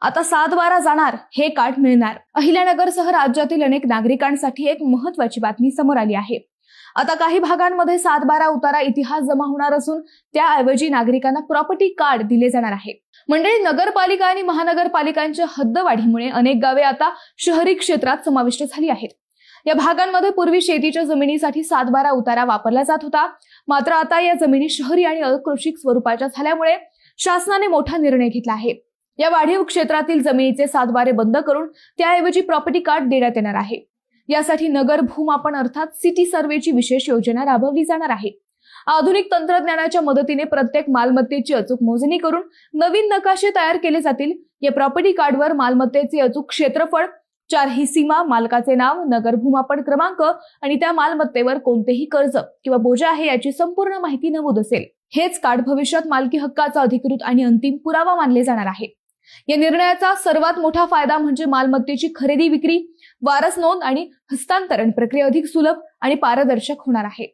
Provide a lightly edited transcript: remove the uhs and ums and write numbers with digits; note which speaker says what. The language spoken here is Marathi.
Speaker 1: आता 7/12 जाणार, हे कार्ड मिळणार. अहिल्यानगरसह राज्यातील अनेक नागरिकांसाठी एक महत्त्वाची बातमी समोर आली आहे. आता काही भागांमध्ये 7/12 उतारा इतिहास जमा होणार असून त्याऐवजी नागरिकांना प्रॉपर्टी कार्ड दिले जाणार आहे. म्हणजे नगरपालिका आणि महानगरपालिकांच्या हद्दवाढीमुळे अनेक गावे आता शहरी क्षेत्रात समाविष्ट झाली आहेत. या भागांमध्ये पूर्वी शेतीच्या जमिनीसाठी 7/12 उतारा वापरला जात होता. मात्र आता या जमिनी शहरी आणि अकृषिक स्वरूपाच्या झाल्यामुळे शासनाने मोठा निर्णय घेतला आहे. या वाढीव क्षेत्रातील जमिनीचे 7/12 बंद करून त्याऐवजी प्रॉपर्टी कार्ड देण्यात येणार आहे. यासाठी नगर भूमापन अर्थात सिटी सर्वेची विशेष योजना राबवली जाणार आहे. आधुनिक तंत्रज्ञानाच्या मदतीने प्रत्येक मालमत्तेची अचूक मोजणी करून नवीन नकाशे तयार केले जातील. या प्रॉपर्टी कार्डवर मालमत्तेचे अचूक क्षेत्रफळ, 4ही सीमा, मालकाचे नाव, नगर भूमापन क्रमांक आणि त्या मालमत्तेवर कोणतेही कर्ज किंवा बोजा आहे याची संपूर्ण माहिती नमूद असेल. हेच कार्ड भविष्यात मालकी हक्काचा अधिकृत आणि अंतिम पुरावा मानले जाणार आहे. या निर्णयाचा सर्वात मोठा फायदा म्हणजे मालमत्तेची खरेदी विक्री, वारस नोंद आणि हस्तांतरण प्रक्रिया अधिक सुलभ आणि पारदर्शक होणार आहे.